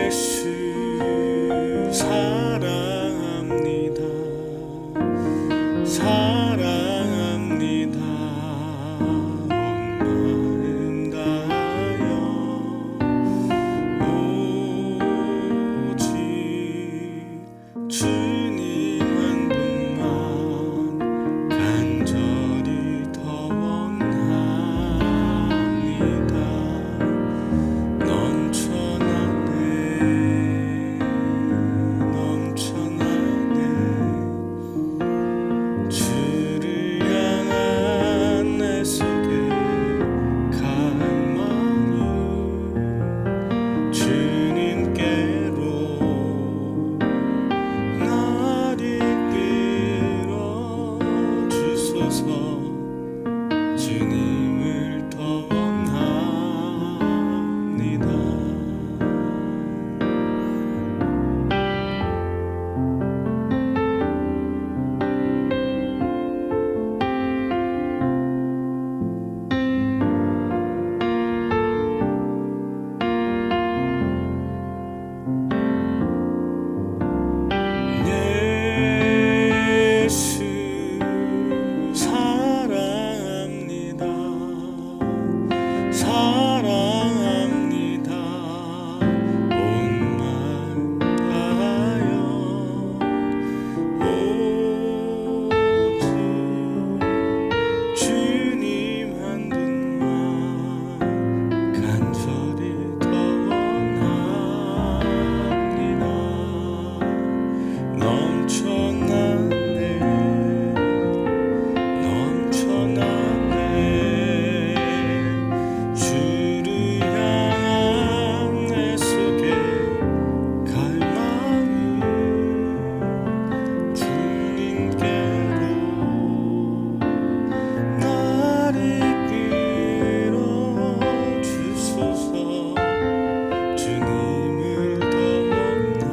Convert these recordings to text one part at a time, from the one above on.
예수 사랑합니다. 사랑합니다. 온 마음 다하여 오직 주님 한 분만 간절히 더 원합니다. 넘쳐나네 넘쳐나네 주를 향한 내 속에 갈망이 주님께로 날 이끌어 주소서. 주님을 더 원합니다. 예수 사랑합니다. 사랑합니다. 온 마음 다하여 오직 주님 한 분만 간절히 더 원합니다. 넘쳐나네 넘쳐나네 주를 향한 내 속에 갈망이 주님께로 날 이끌어 주소서. 주님을 더 원합니다.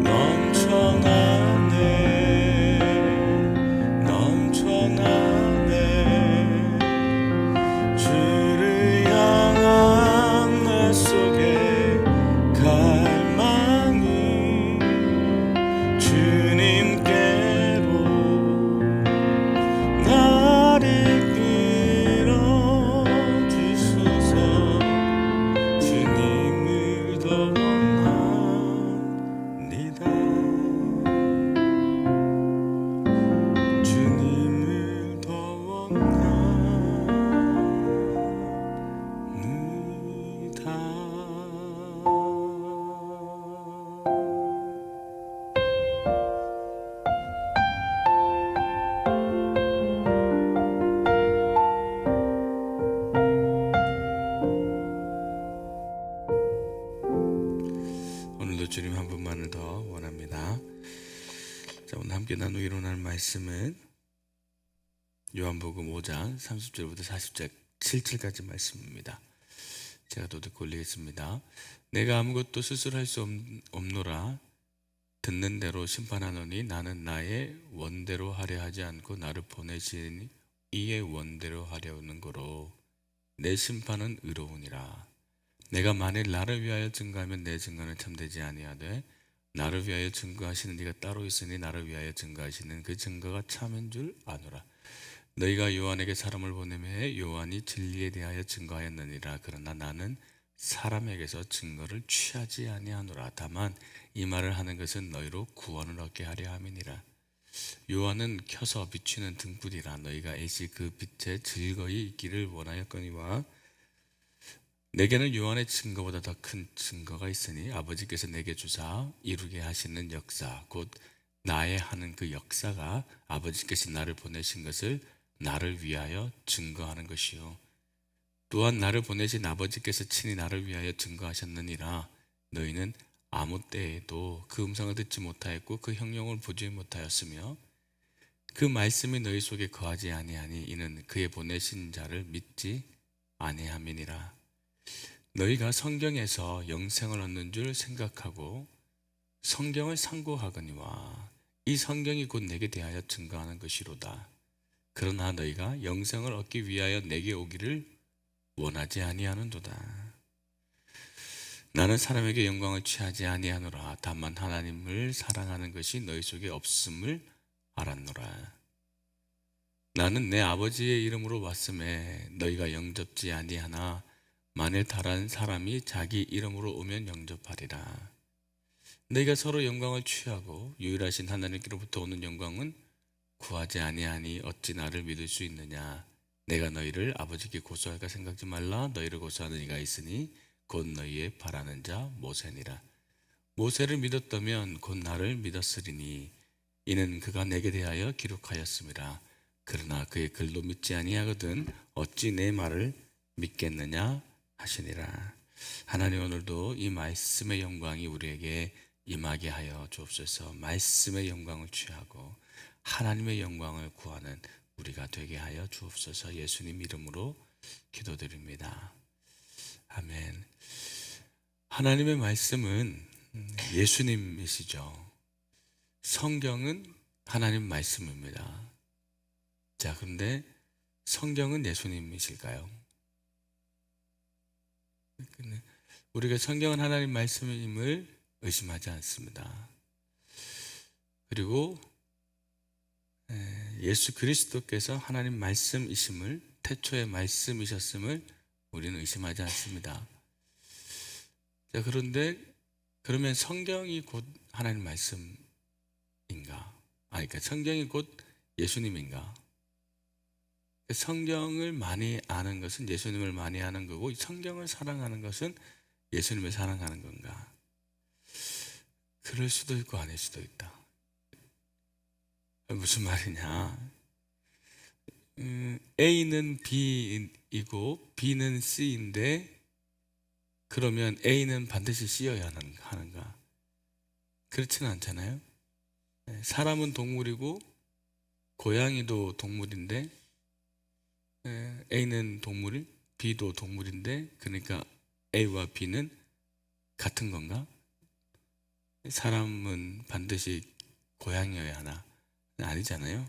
넘쳐나네 넘쳐나네 주를 향한 내 속에 갈망이 주님께로 날 이끌어 주소서. 주님을 더 원합니다. 주님을 더 원합니다. 오늘도 주님 한 분만을 더 원합니다. 자, 오늘 함께 나누기로 일어날 말씀은 요한복음 5장 30절부터 47절까지 말씀입니다. 제가 또 듣고 올리겠습니다. 내가 아무것도 스스로 할 수 없노라. 듣는 대로 심판하노니 나는 나의 원대로 하려 하지 않고 나를 보내신 이의 원대로 하려는 거로 내 심판은 의로우니라. 내가 만일 나를 위하여 증거하면 내 증거는 참되지 아니하되 나를 위하여 증거하시는 이가 따로 있으니 나를 위하여 증거하시는 그 증거가 참인 줄 아노라. 너희가 요한에게 사람을 보내며 요한이 진리에 대하여 증거하였느니라. 그러나 나는 사람에게서 증거를 취하지 아니하노라. 다만 이 말을 하는 것은 너희로 구원을 얻게 하려 함이니라. 요한은 켜서 비추는 등불이라. 너희가 애시 그 빛에 즐거이 있기를 원하였거니와 내게는 요한의 증거보다 더 큰 증거가 있으니 아버지께서 내게 주사 이루게 하시는 역사 곧 나의 하는 그 역사가 아버지께서 나를 보내신 것을 나를 위하여 증거하는 것이요 또한 나를 보내신 아버지께서 친히 나를 위하여 증거하셨느니라. 너희는 아무 때에도 그 음성을 듣지 못하였고 그 형용을 보지 못하였으며 그 말씀이 너희 속에 거하지 아니하니 이는 그의 보내신 자를 믿지 아니함이니라. 너희가 성경에서 영생을 얻는 줄 생각하고 성경을 상고하거니와 이 성경이 곧 내게 대하여 증거하는 것이로다. 그러나 너희가 영생을 얻기 위하여 내게 오기를 원하지 아니하는도다. 나는 사람에게 영광을 취하지 아니하노라. 다만 하나님을 사랑하는 것이 너희 속에 없음을 알았노라. 나는 내 아버지의 이름으로 왔음에 너희가 영접지 아니하나 만일 다른 사람이 자기 이름으로 오면 영접하리라. 너희가 서로 영광을 취하고 유일하신 하나님께로부터 오는 영광은 구하지 아니하니 어찌 나를 믿을 수 있느냐. 내가 너희를 아버지께 고소할까 생각지 말라. 너희를 고소하는 이가 있으니 곧 너희의 바라는 자 모세니라. 모세를 믿었다면 곧 나를 믿었으리니 이는 그가 내게 대하여 기록하였음이라. 그러나 그의 글도 믿지 아니하거든 어찌 내 말을 믿겠느냐 하시니라. 하나님, 오늘도 이 말씀의 영광이 우리에게 임하게 하여 주옵소서. 말씀의 영광을 취하고 하나님의 영광을 구하는 우리가 되게 하여 주옵소서. 예수님 이름으로 기도드립니다. 아멘. 하나님의 말씀은 예수님이시죠. 성경은 하나님 말씀입니다. 자, 그런데 성경은 예수님이실까요? 우리가 성경은 하나님 말씀임을 의심하지 않습니다. 그리고 예수 그리스도께서 하나님 말씀이심을, 태초의 말씀이셨음을 우리는 의심하지 않습니다. 자, 그런데 그러면 성경이 곧 하나님 말씀인가? 그러니까 성경이 곧 예수님인가? 성경을 많이 아는 것은 예수님을 많이 아는 거고, 성경을 사랑하는 것은 예수님을 사랑하는 건가? 그럴 수도 있고 아닐 수도 있다. 무슨 말이냐? A는 B이고 B는 C인데 그러면 A는 반드시 C여야 하는가? 그렇지는 않잖아요. 사람은 동물이고 고양이도 동물인데 A는 동물, B도 동물인데 그러니까 A와 B는 같은 건가? 사람은 반드시 고양이여야 하나? 아니잖아요.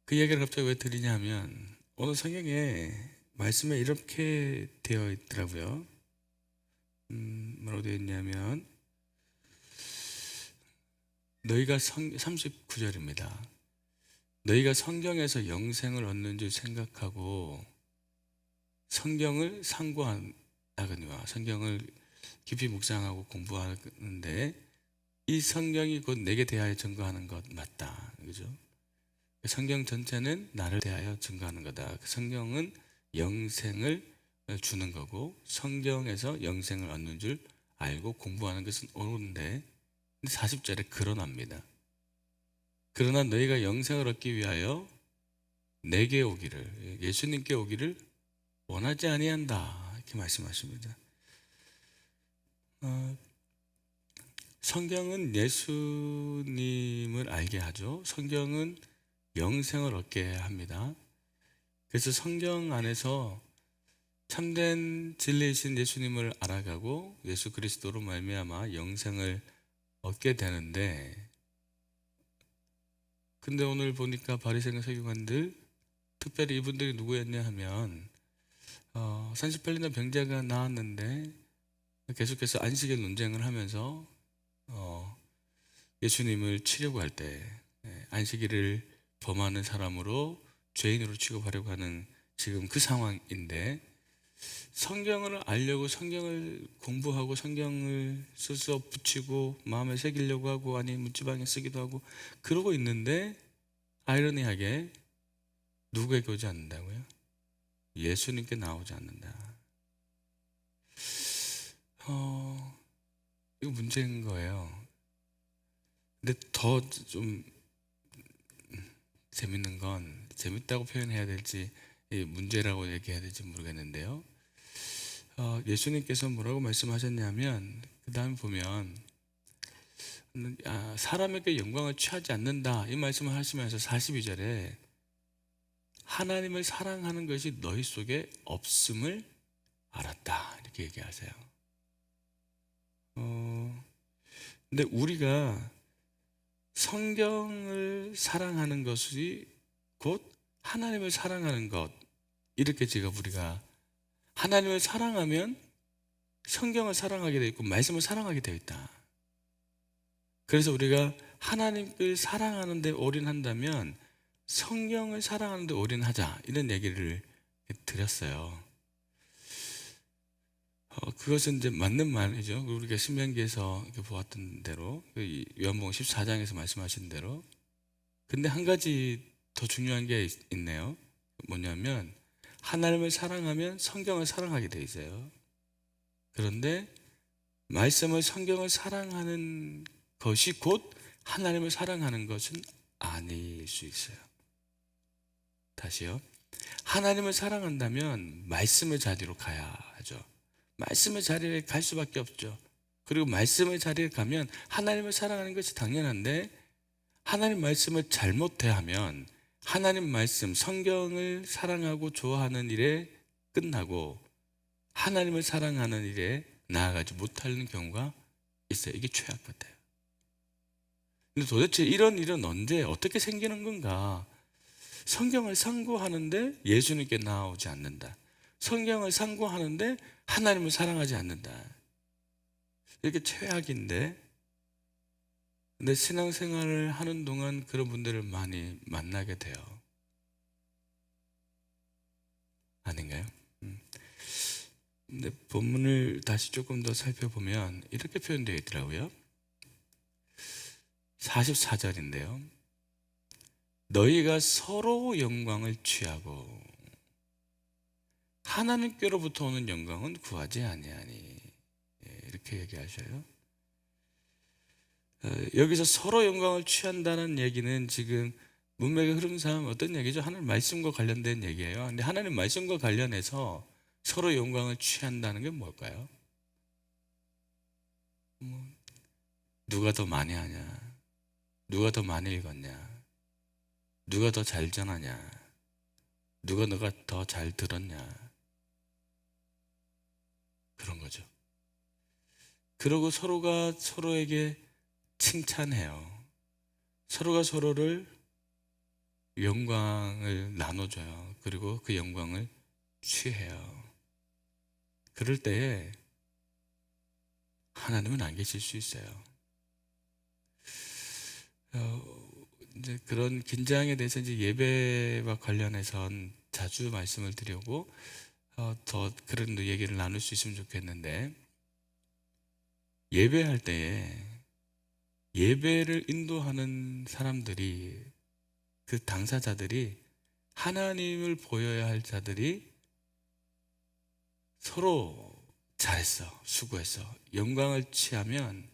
그 얘기를 갑자기 왜 드리냐면 오늘 성경에 말씀에 이렇게 되어 있더라고요. 뭐라고 되어 있냐면 너희가 39절입니다. 너희가 성경에서 영생을 얻는 줄 생각하고 성경을 상고하거니와 성경을 깊이 묵상하고 공부하는데 이 성경이 곧 내게 대하여 증거하는 것 맞다. 그죠? 성경 전체는 나를 대하여 증거하는 거다. 성경은 영생을 주는 거고 성경에서 영생을 얻는 줄 알고 공부하는 것은 옳은데 40절에 그러나입니다. 그러나 너희가 영생을 얻기 위하여 내게 오기를, 예수님께 오기를 원하지 아니한다. 이렇게 말씀하십니다. 성경은 예수님을 알게 하죠. 성경은 영생을 얻게 합니다. 그래서 성경 안에서 참된 진리이신 예수님을 알아가고 예수 그리스도로 말미암아 영생을 얻게 되는데, 근데 오늘 보니까 바리새인과 서기관들, 특별히 이분들이 누구였냐 하면 38년 병자가 나왔는데 계속해서 안식일 논쟁을 하면서 예수님을 치려고 할 때 안식일을 범하는 사람으로 죄인으로 취급하려고 하는 지금 그 상황인데, 성경을 알려고 성경을 공부하고 성경을 써서 붙이고 마음에 새기려고 하고 아니면 문지방에 쓰기도 하고 그러고 있는데 아이러니하게 누구에게 오지 않는다고요? 예수님께 나오지 않는다. 이거 문제인 거예요. 근데 더 좀 재밌는 건, 재밌다고 표현해야 될지 문제라고 얘기해야 될지 모르겠는데요. 예수님께서 뭐라고 말씀하셨냐면 그 다음에 보면 사람에게 영광을 취하지 않는다 이 말씀을 하시면서 42절에 하나님을 사랑하는 것이 너희 속에 없음을 알았다 이렇게 얘기하세요. 근데 우리가 성경을 사랑하는 것이 곧 하나님을 사랑하는 것. 이렇게 제가 우리가 하나님을 사랑하면 성경을 사랑하게 되어 있고 말씀을 사랑하게 되어 있다. 그래서 우리가 하나님을 사랑하는 데 올인한다면 성경을 사랑하는 데 올인하자, 이런 얘기를 드렸어요. 그것은 이제 맞는 말이죠. 우리가 신명기에서 보았던 대로, 요한복음 14장에서 말씀하신 대로. 근데 한 가지 더 중요한 게 있네요. 뭐냐면 하나님을 사랑하면 성경을 사랑하게 돼 있어요. 그런데 말씀을, 성경을 사랑하는 것이 곧 하나님을 사랑하는 것은 아닐 수 있어요. 다시요. 하나님을 사랑한다면 말씀의 자리로 가야 하죠. 말씀의 자리에 갈 수밖에 없죠. 그리고 말씀의 자리에 가면 하나님을 사랑하는 것이 당연한데, 하나님 말씀을 잘못 대하면 하나님 말씀, 성경을 사랑하고 좋아하는 일에 끝나고 하나님을 사랑하는 일에 나아가지 못하는 경우가 있어요. 이게 최악 같아요. 근데 도대체 이런 일은 언제 어떻게 생기는 건가? 성경을 상고하는데 예수님께 나오지 않는다. 성경을 상고하는데 하나님을 사랑하지 않는다. 이렇게 최악인데, 근데 신앙생활을 하는 동안 그런 분들을 많이 만나게 돼요. 아닌가요? 근데 본문을 다시 조금 더 살펴보면 이렇게 표현되어 있더라고요. 44절인데요. 너희가 서로 영광을 취하고 하나님께로부터 오는 영광은 구하지 아니하니. 이렇게 얘기하셔요. 여기서 서로 영광을 취한다는 얘기는 지금 문맥의 흐름상 어떤 얘기죠? 하나님 말씀과 관련된 얘기예요. 근데 하나님 말씀과 관련해서 서로 영광을 취한다는 게 뭘까요? 누가 더 많이 하냐? 누가 더 많이 읽었냐? 누가 더 잘 전하냐? 누가 너가 더 잘 들었냐? 그런 거죠. 그러고 서로가 서로에게 칭찬해요. 서로가 서로를 영광을 나눠줘요. 그리고 그 영광을 취해요. 그럴 때에 하나님은 안 계실 수 있어요. 이제 그런 긴장에 대해서 이제 예배와 관련해선 자주 말씀을 드리고 더 그런 얘기를 나눌 수 있으면 좋겠는데, 예배할 때에 예배를 인도하는 사람들이, 그 당사자들이, 하나님을 보여야 할 자들이 서로 잘했어, 수고했어, 영광을 취하면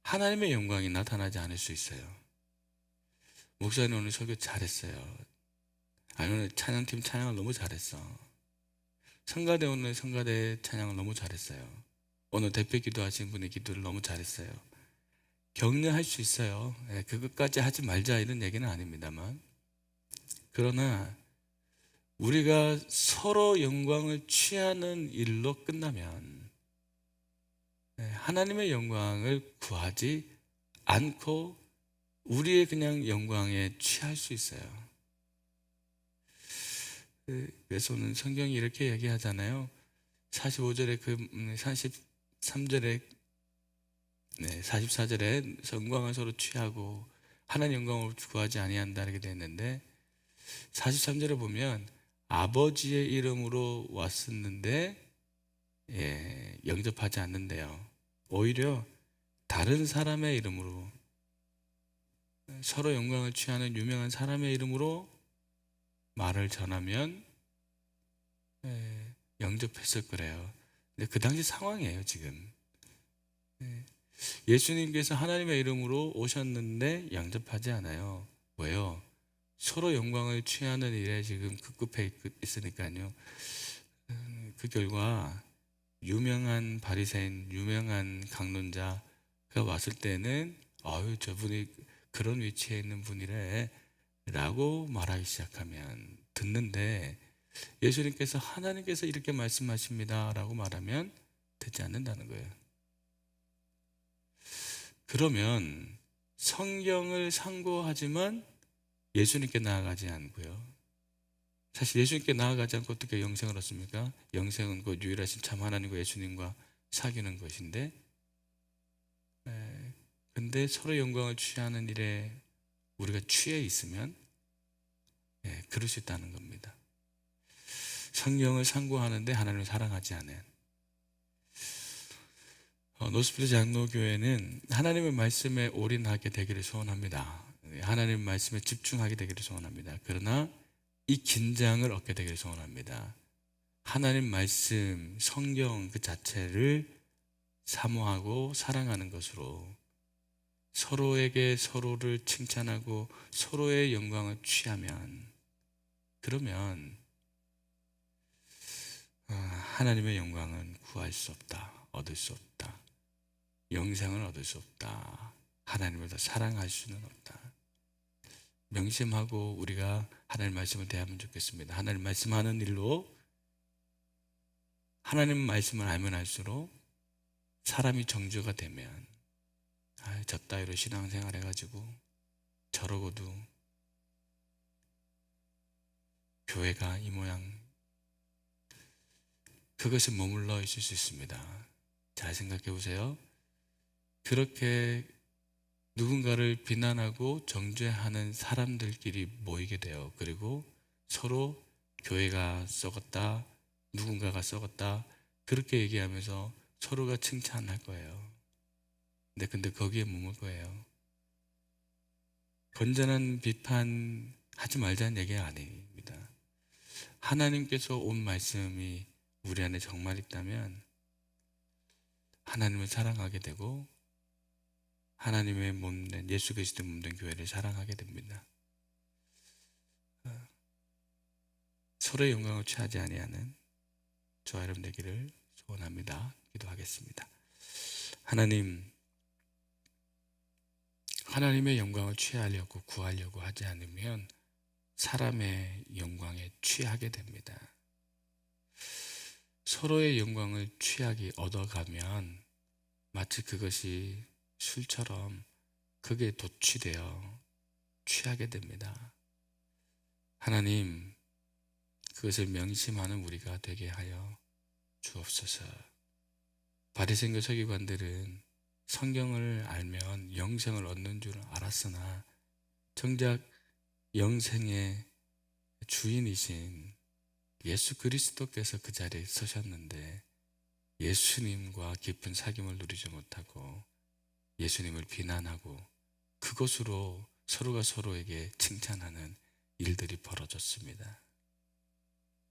하나님의 영광이 나타나지 않을 수 있어요. 목사님 오늘 설교 잘했어요. 아니 오늘 찬양팀 찬양을 너무 잘했어. 성가대 오늘 성가대 찬양을 너무 잘했어요. 오늘 대표 기도하신 분의 기도를 너무 잘했어요. 격려할 수 있어요. 그것까지 하지 말자 이런 얘기는 아닙니다만, 그러나 우리가 서로 영광을 취하는 일로 끝나면 하나님의 영광을 구하지 않고 우리의 그냥 영광에 취할 수 있어요. 그래서 오늘 성경이 이렇게 얘기하잖아요. 45절에 43절에 44절에 영광을 서로 취하고 하나님 영광을 구하지 아니한다 이렇게 되어 있는데, 43절에 보면 아버지의 이름으로 왔었는데 영접하지 않는데요. 오히려 다른 사람의 이름으로, 서로 영광을 취하는 유명한 사람의 이름으로 말을 전하면 영접했을 거래요. 근데 그 당시 상황이에요 지금. 예수님께서 하나님의 이름으로 오셨는데 영접하지 않아요. 왜요? 서로 영광을 취하는 일에 지금 급급해 있으니까요. 그 결과 유명한 바리새인, 유명한 강론자가 왔을 때는 아유 저분이 그런 위치에 있는 분이래 라고 말하기 시작하면 듣는데, 예수님께서 하나님께서 이렇게 말씀하십니다 라고 말하면 듣지 않는다는 거예요. 그러면 성경을 상고하지만 예수님께 나아가지 않고요. 사실 예수님께 나아가지 않고 어떻게 영생을 얻습니까? 영생은 그 유일하신 참 하나님과 예수님과 사귀는 것인데, 근데 서로 영광을 취하는 일에 우리가 취해 있으면 그럴 수 있다는 겁니다. 성경을 상고하는데 하나님을 사랑하지 않은 노스필드 장로교회는 하나님의 말씀에 올인하게 되기를 소원합니다. 하나님의 말씀에 집중하게 되기를 소원합니다. 그러나 이 긴장을 얻게 되기를 소원합니다. 하나님 말씀, 성경 그 자체를 사모하고 사랑하는 것으로 서로에게 서로를 칭찬하고 서로의 영광을 취하면, 그러면 하나님의 영광은 구할 수 없다, 얻을 수 없다, 영생을 얻을 수 없다, 하나님을 더 사랑할 수는 없다. 명심하고 우리가 하나님 말씀을 대하면 좋겠습니다. 하나님 말씀하는 일로, 하나님 말씀을 알면 알수록 사람이 정죄가 되면 저 따위로 신앙생활 해가지고 저러고도 교회가 이 모양, 그것이 머물러 있을 수 있습니다. 잘 생각해 보세요. 그렇게 누군가를 비난하고 정죄하는 사람들끼리 모이게 돼요. 그리고 서로 교회가 썩었다, 누군가가 썩었다, 그렇게 얘기하면서 서로가 칭찬할 거예요. 근데 거기에 머물 거예요. 건전한 비판 하지 말자는 얘기가 아닙니다. 하나님께서 온 말씀이 우리 안에 정말 있다면 하나님을 사랑하게 되고 하나님의 몸된 예수 그리스도 몸된 교회를 사랑하게 됩니다. 서로의 영광을 취하지 아니하는 저와 여러분 되기를 소원합니다. 기도하겠습니다. 하나님의 영광을 취하려고 구하려고 하지 않으면 사람의 영광에 취하게 됩니다. 서로의 영광을 얻어가면 마치 그것이 술처럼 그게 도취되어 취하게 됩니다. 하나님, 그것을 명심하는 우리가 되게 하여 주옵소서. 바리새인과 서기관들은 성경을 알면 영생을 얻는 줄 알았으나 정작 영생의 주인이신 예수 그리스도께서 그 자리에 서셨는데 예수님과 깊은 사귐을 누리지 못하고 예수님을 비난하고 그것으로 서로가 서로에게 칭찬하는 일들이 벌어졌습니다.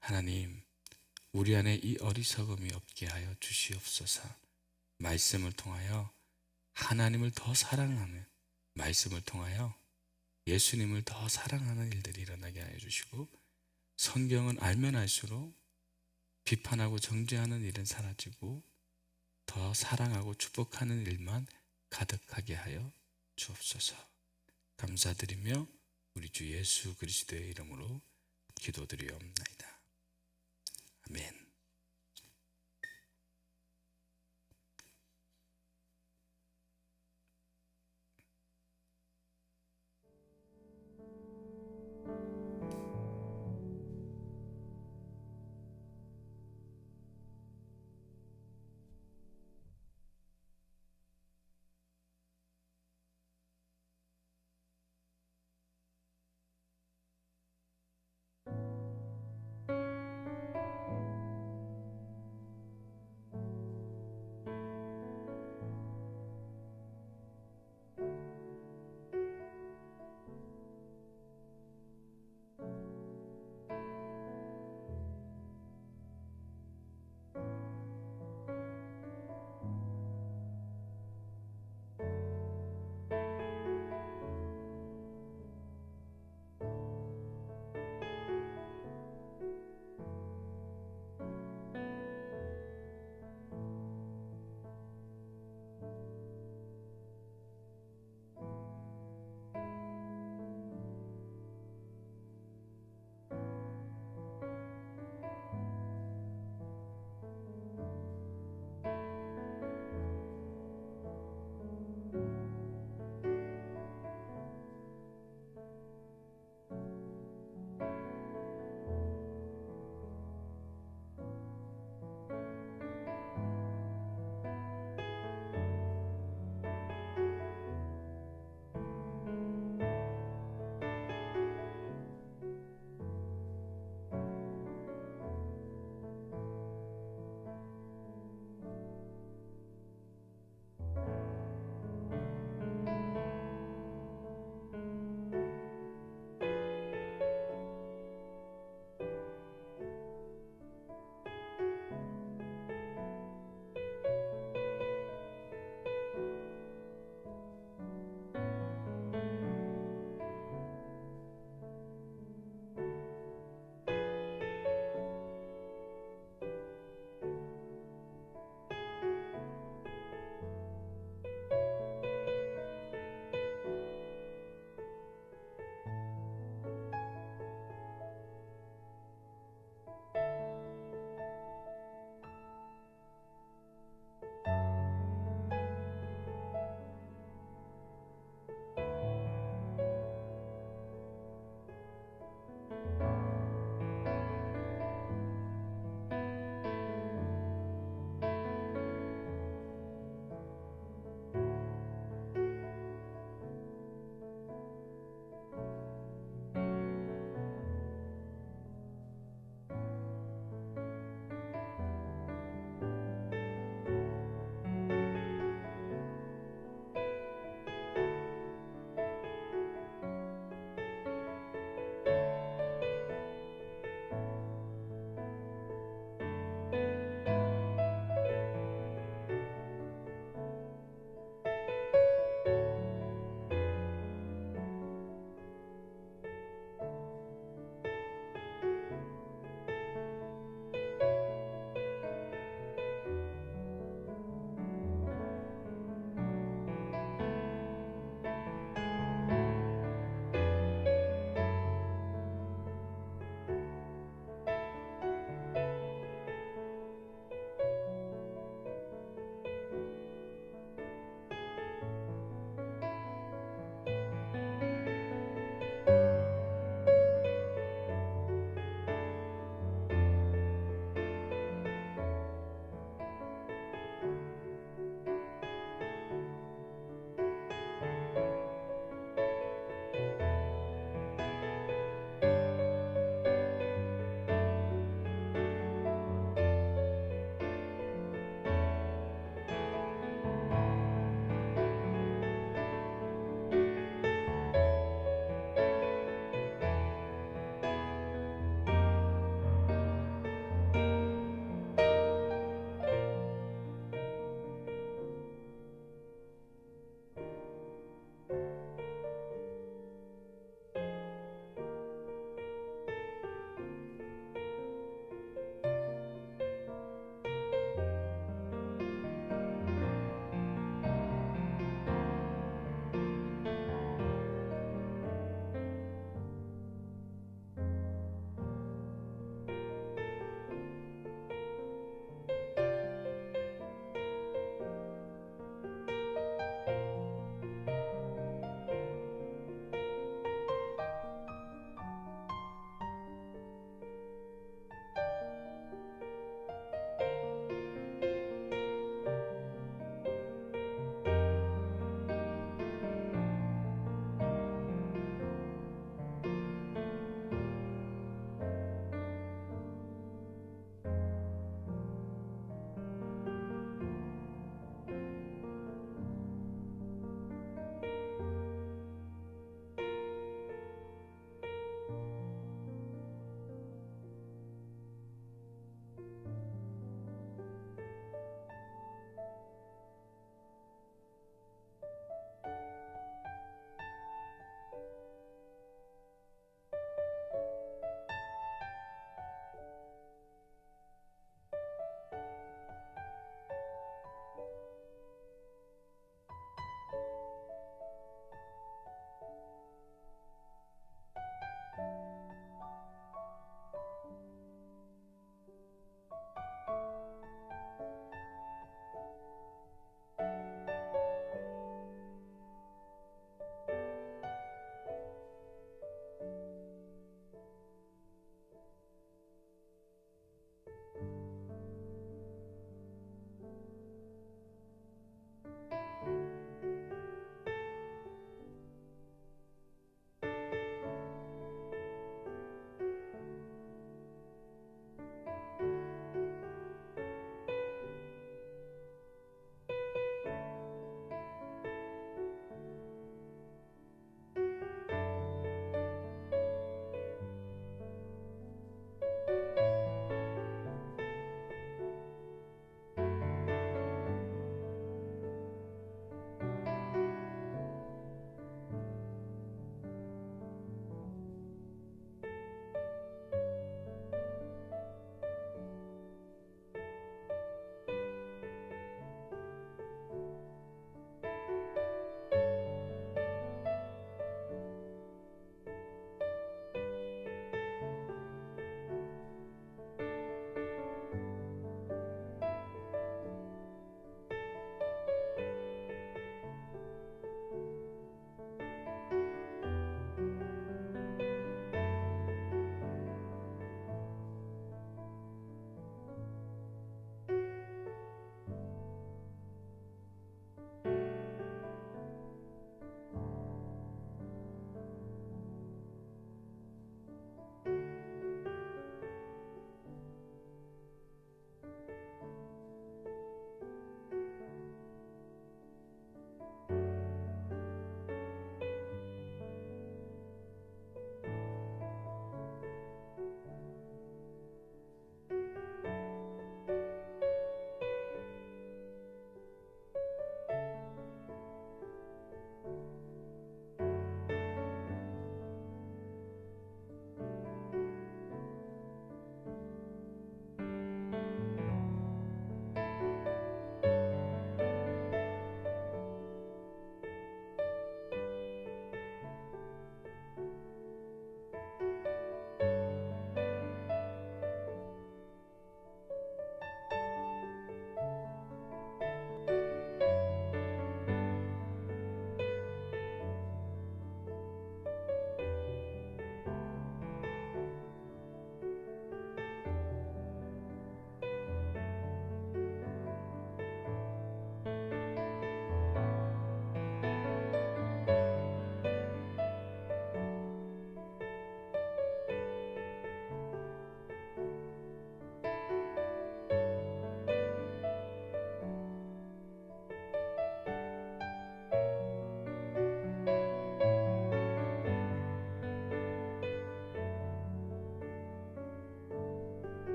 하나님, 우리 안에 이 어리석음이 없게 하여 주시옵소서. 말씀을 통하여 하나님을 더 사랑하는, 말씀을 통하여 예수님을 더 사랑하는 일들이 일어나게 하여 주시고, 성경은 알면 알수록 비판하고 정죄하는 일은 사라지고 더 사랑하고 축복하는 일만 가득하게 하여 주옵소서. 감사드리며 우리 주 예수 그리스도의 이름으로 기도드리옵나이다. 아멘.